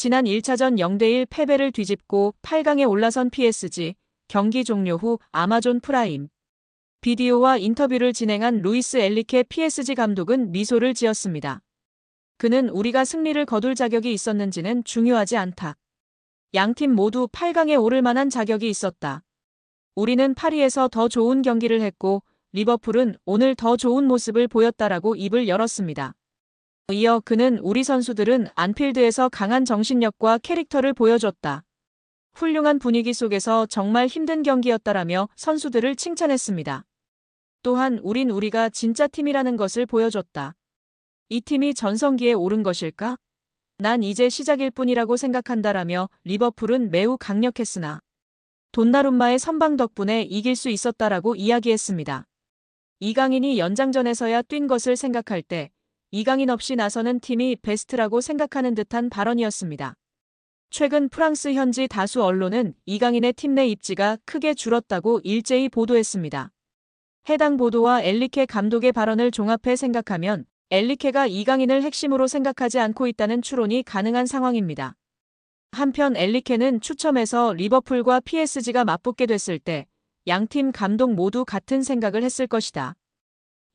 지난 1차전 0대1 패배를 뒤집고 8강에 올라선 PSG, 경기 종료 후 아마존 프라임 비디오와 인터뷰를 진행한 루이스 엔리케 PSG 감독은 미소를 지었습니다. 그는 우리가 승리를 거둘 자격이 있었는지는 중요하지 않다. 양팀 모두 8강에 오를 만한 자격이 있었다. 우리는 파리에서 더 좋은 경기를 했고 리버풀은 오늘 더 좋은 모습을 보였다라고 입을 열었습니다. 이어 그는 우리 선수들은 안필드에서 강한 정신력과 캐릭터를 보여줬다. 훌륭한 분위기 속에서 정말 힘든 경기였다라며 선수들을 칭찬했습니다. 또한 우린 우리가 진짜 팀이라는 것을 보여줬다. 이 팀이 전성기에 오른 것일까? 난 이제 시작일 뿐이라고 생각한다라며 리버풀은 매우 강력했으나 돈나룸마의 선방 덕분에 이길 수 있었다라고 이야기했습니다. 이강인이 연장전에서야 뛴 것을 생각할 때 이강인 없이 나서는 팀이 베스트라고 생각하는 듯한 발언이었습니다. 최근 프랑스 현지 다수 언론은 이강인의 팀 내 입지가 크게 줄었다고 일제히 보도했습니다. 해당 보도와 엔리케 감독의 발언을 종합해 생각하면 엔리케가 이강인을 핵심으로 생각하지 않고 있다는 추론이 가능한 상황입니다. 한편 엔리케는 추첨에서 리버풀과 PSG가 맞붙게 됐을 때 양팀 감독 모두 같은 생각을 했을 것이다.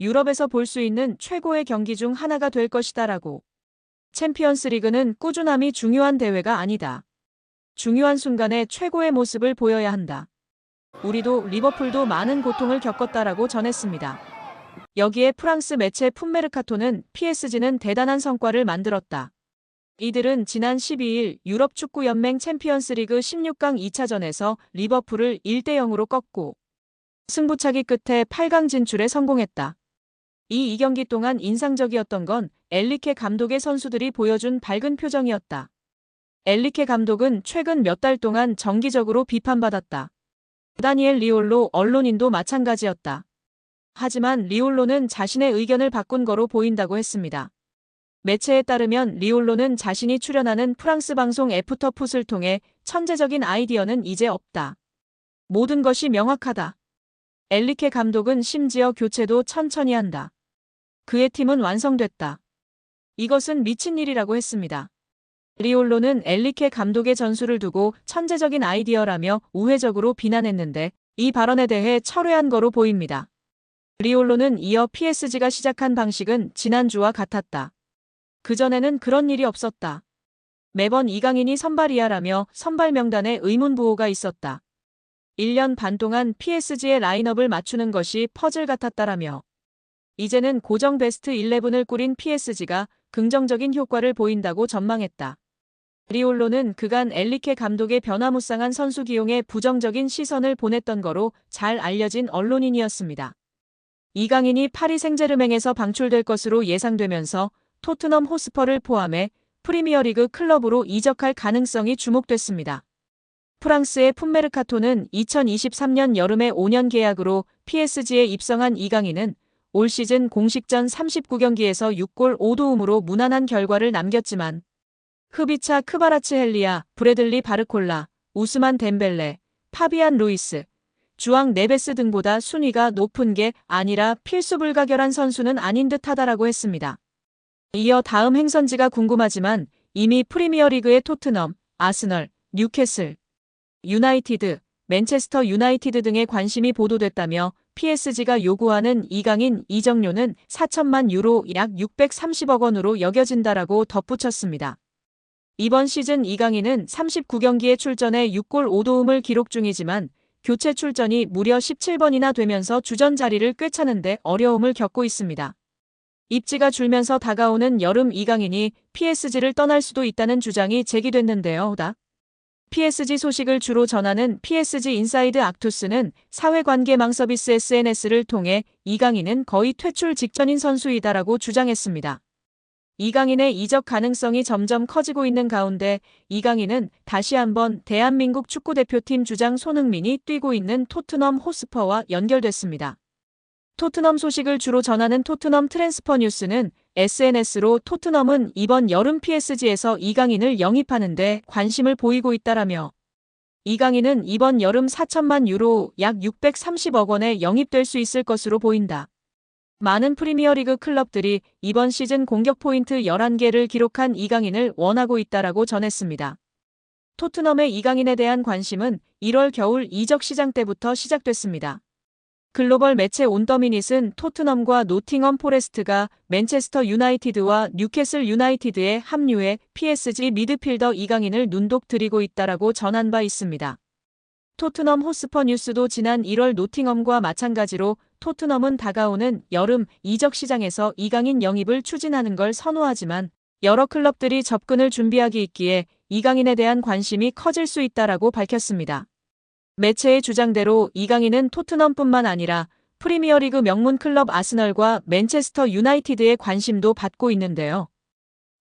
유럽에서 볼 수 있는 최고의 경기 중 하나가 될 것이다라고. 챔피언스 리그는 꾸준함이 중요한 대회가 아니다. 중요한 순간에 최고의 모습을 보여야 한다. 우리도 리버풀도 많은 고통을 겪었다라고 전했습니다. 여기에 프랑스 매체 풋메르카토는 PSG는 대단한 성과를 만들었다. 이들은 지난 12일 유럽축구연맹 챔피언스리그 16강 2차전에서 리버풀을 1대0으로 꺾고 승부차기 끝에 8강 진출에 성공했다. 이 2경기 동안 인상적이었던 건 엔리케 감독의 선수들이 보여준 밝은 표정이었다. 엔리케 감독은 최근 몇 달 동안 정기적으로 비판받았다. 다니엘 리올로 언론인도 마찬가지였다. 하지만 리올로는 자신의 의견을 바꾼 거로 보인다고 했습니다. 매체에 따르면 리올로는 자신이 출연하는 프랑스 방송 애프터풋을 통해 천재적인 아이디어는 이제 없다. 모든 것이 명확하다. 엔리케 감독은 심지어 교체도 천천히 한다. 그의 팀은 완성됐다. 이것은 미친 일이라고 했습니다. 리올로는 엔리케 감독의 전술을 두고 천재적인 아이디어라며 우회적으로 비난했는데 이 발언에 대해 철회한 거로 보입니다. 리올로는 이어 PSG가 시작한 방식은 지난주와 같았다. 그전에는 그런 일이 없었다. 매번 이강인이 선발이야라며 선발 명단에 의문부호가 있었다. 1년 반 동안 PSG의 라인업을 맞추는 것이 퍼즐 같았다라며 이제는 고정 베스트 11을 꾸린 PSG가 긍정적인 효과를 보인다고 전망했다. 리올로는 그간 엔리케 감독의 변화무쌍한 선수 기용에 부정적인 시선을 보냈던 거로 잘 알려진 언론인이었습니다. 이강인이 파리 생제르맹에서 방출될 것으로 예상되면서 토트넘 호스퍼를 포함해 프리미어리그 클럽으로 이적할 가능성이 주목됐습니다. 프랑스의 풋메르카토는 2023년 여름에 5년 계약으로 PSG에 입성한 이강인은 올 시즌 공식전 39경기에서 6골 5도움으로 무난한 결과를 남겼지만 흐비차 크바라츠헬리아, 브래들리 바르콜라, 우스만 덴벨레, 파비안 루이스, 주앙 네베스 등보다 순위가 높은 게 아니라 필수 불가결한 선수는 아닌 듯하다라고 했습니다. 이어 다음 행선지가 궁금하지만 이미 프리미어리그의 토트넘, 아스널, 뉴캐슬, 유나이티드, 맨체스터 유나이티드 등의 관심이 보도됐다며 PSG가 요구하는 이강인 이적료는 4천만 유로 약 630억 원으로 여겨진다라고 덧붙였습니다. 이번 시즌 이강인은 39경기에 출전해 6골 5도움을 기록 중이지만 교체 출전이 무려 17번이나 되면서 주전 자리를 꿰차는데 어려움을 겪고 있습니다. 입지가 줄면서 다가오는 여름 이강인이 PSG를 떠날 수도 있다는 주장이 제기됐는데요. PSG 소식을 주로 전하는 PSG 인사이드 악투스는 사회관계망 서비스 SNS를 통해 이강인은 거의 퇴출 직전인 선수이다라고 주장했습니다. 이강인의 이적 가능성이 점점 커지고 있는 가운데 이강인은 다시 한번 대한민국 축구대표팀 주장 손흥민이 뛰고 있는 토트넘 호스퍼와 연결됐습니다. 토트넘 소식을 주로 전하는 토트넘 트랜스퍼 뉴스는 SNS로 토트넘은 이번 여름 PSG에서 이강인을 영입하는 데 관심을 보이고 있다라며 이강인은 이번 여름 4천만 유로 약 630억 원에 영입될 수 있을 것으로 보인다. 많은 프리미어리그 클럽들이 이번 시즌 공격 포인트 11개를 기록한 이강인을 원하고 있다라고 전했습니다. 토트넘의 이강인에 대한 관심은 1월 겨울 이적 시장 때부터 시작됐습니다. 글로벌 매체 온더미닛은 토트넘과 노팅엄 포레스트가 맨체스터 유나이티드와 뉴캐슬 유나이티드에 합류해 PSG 미드필더 이강인을 눈독 들이고 있다라고 전한 바 있습니다. 토트넘 호스퍼 뉴스도 지난 1월 노팅엄과 마찬가지로 토트넘은 다가오는 여름 이적 시장에서 이강인 영입을 추진하는 걸 선호하지만 여러 클럽들이 접근을 준비하기 있기에 이강인에 대한 관심이 커질 수 있다라고 밝혔습니다. 매체의 주장대로 이강인은 토트넘뿐만 아니라 프리미어리그 명문 클럽 아스널과 맨체스터 유나이티드의 관심도 받고 있는데요.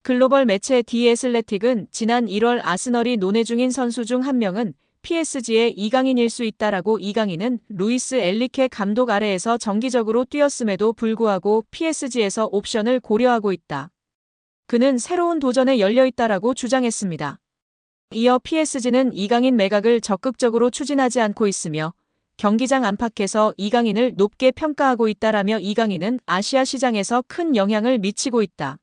글로벌 매체 디 애슬레틱은 지난 1월 아스널이 논의 중인 선수 중 한 명은 PSG의 이강인일 수 있다라고 이강인은 루이스 엘리케 감독 아래에서 정기적으로 뛰었음에도 불구하고 PSG에서 옵션을 고려하고 있다. 그는 새로운 도전에 열려 있다라고 주장했습니다. 이어 PSG는 이강인 매각을 적극적으로 추진하지 않고 있으며 경기장 안팎에서 이강인을 높게 평가하고 있다라며 이강인은 아시아 시장에서 큰 영향을 미치고 있다.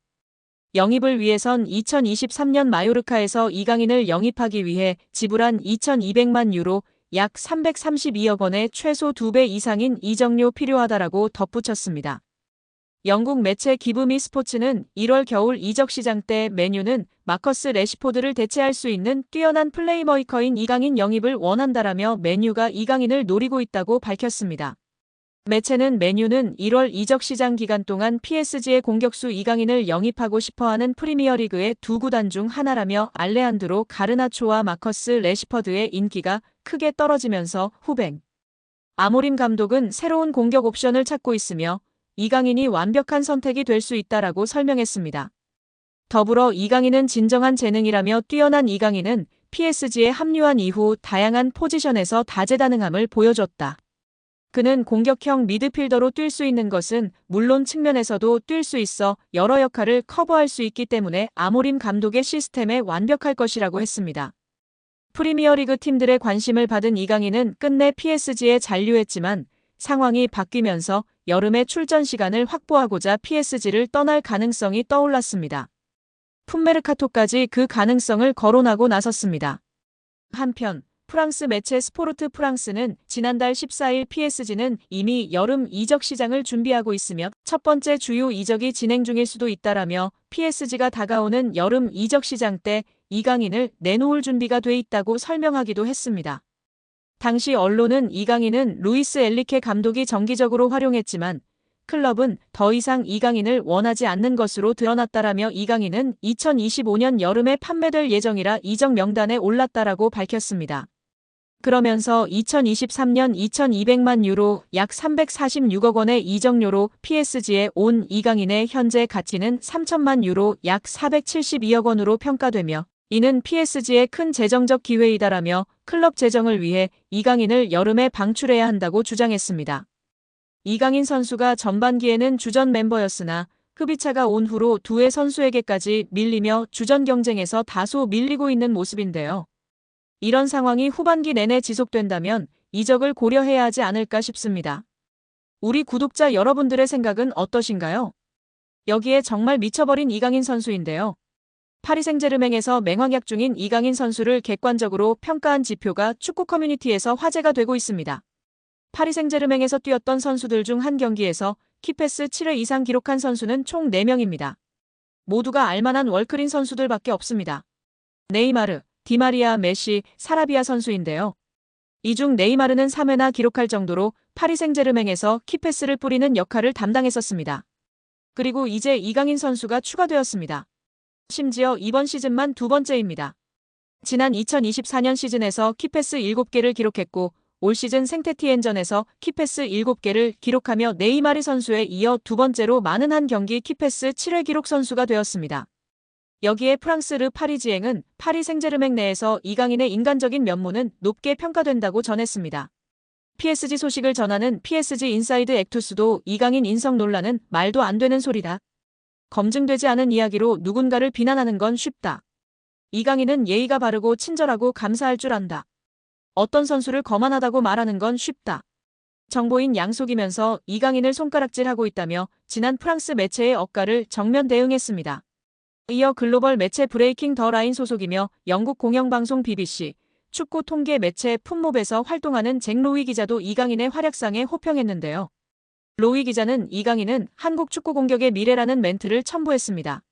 영입을 위해선 2023년 마요르카에서 이강인을 영입하기 위해 지불한 2,200만 유로 약 332억 원의 최소 2배 이상인 이적료 필요하다라고 덧붙였습니다. 영국 매체 기브미 스포츠는 1월 겨울 이적 시장 때 맨유는 마커스 래시포드를 대체할 수 있는 뛰어난 플레이메이커인 이강인 영입을 원한다라며 맨유가 이강인을 노리고 있다고 밝혔습니다. 매체는 맨유는 1월 이적 시장 기간 동안 PSG의 공격수 이강인을 영입하고 싶어하는 프리미어리그의 두 구단 중 하나라며 알레한드로 가르나초와 마커스 래시퍼드의 인기가 크게 떨어지면서 후벤 아모림 감독은 새로운 공격 옵션을 찾고 있으며 이강인이 완벽한 선택이 될 수 있다라고 설명했습니다. 더불어 이강인은 진정한 재능이라며 뛰어난 이강인은 PSG에 합류한 이후 다양한 포지션에서 다재다능함을 보여줬다. 그는 공격형 미드필더로 뛸 수 있는 것은 물론 측면에서도 뛸 수 있어 여러 역할을 커버할 수 있기 때문에 아모림 감독의 시스템에 완벽할 것이라고 했습니다. 프리미어리그 팀들의 관심을 받은 이강인은 끝내 PSG에 잔류했지만 상황이 바뀌면서 여름에 출전 시간을 확보하고자 PSG를 떠날 가능성이 떠올랐습니다. 풋메르카토까지 그 가능성을 거론하고 나섰습니다. 한편 프랑스 매체 스포르트 프랑스는 지난달 14일 PSG는 이미 여름 이적 시장을 준비하고 있으며 첫 번째 주요 이적이 진행 중일 수도 있다라며 PSG가 다가오는 여름 이적 시장 때 이강인을 내놓을 준비가 돼 있다고 설명하기도 했습니다. 당시 언론은 이강인은 루이스 엘리케 감독이 정기적으로 활용했지만 클럽은 더 이상 이강인을 원하지 않는 것으로 드러났다라며 이강인은 2025년 여름에 판매될 예정이라 이적 명단에 올랐다라고 밝혔습니다. 그러면서 2023년 2,200만 유로 약 346억 원의 이적료로 PSG에 온 이강인의 현재 가치는 3천만 유로 약 472억 원으로 평가되며 이는 PSG의 큰 재정적 기회이다라며 클럽 재정을 위해 이강인을 여름에 방출해야 한다고 주장했습니다. 이강인 선수가 전반기에는 주전 멤버였으나 흡입차가 온 후로 두 해 선수에게까지 밀리며 주전 경쟁에서 다소 밀리고 있는 모습인데요. 이런 상황이 후반기 내내 지속된다면 이적을 고려해야 하지 않을까 싶습니다. 우리 구독자 여러분들의 생각은 어떠신가요? 여기에 정말 미쳐버린 이강인 선수인데요. 파리 생제르맹에서 맹활약 중인 이강인 선수를 객관적으로 평가한 지표가 축구 커뮤니티에서 화제가 되고 있습니다. 파리 생제르맹에서 뛰었던 선수들 중 한 경기에서 키패스 7회 이상 기록한 선수는 총 4명입니다. 모두가 알만한 월클인 선수들밖에 없습니다. 네이마르, 디마리아, 메시, 사라비아 선수인데요. 이 중 네이마르는 3회나 기록할 정도로 파리 생제르맹에서 키패스를 뿌리는 역할을 담당했었습니다. 그리고 이제 이강인 선수가 추가되었습니다. 심지어 이번 시즌만 두 번째입니다. 지난 2024년 시즌에서 키패스 7개를 기록했고 올 시즌 생테티엔전에서 키패스 7개를 기록하며 네이마르 선수에 이어 두 번째로 많은 한 경기 키패스 7회 기록 선수가 되었습니다. 여기에 프랑스 르 파리지앵은 파리 생제르맹 내에서 이강인의 인간적인 면모는 높게 평가된다고 전했습니다. PSG 소식을 전하는 PSG 인사이드 액투스도 이강인 인성 논란은 말도 안 되는 소리다. 검증되지 않은 이야기로 누군가를 비난하는 건 쉽다. 이강인은 예의가 바르고 친절하고 감사할 줄 안다. 어떤 선수를 거만하다고 말하는 건 쉽다. 정보인 양속이면서 이강인을 손가락질하고 있다며 지난 프랑스 매체의 억가를 정면 대응했습니다. 이어 글로벌 매체 브레이킹 더 라인 소속이며 영국 공영방송 BBC, 축구 통계 매체 풋몹에서 활동하는 잭 로위 기자도 이강인의 활약상에 호평했는데요. 로위 기자는 이강인은 한국 축구 공격의 미래라는 멘트를 첨부했습니다.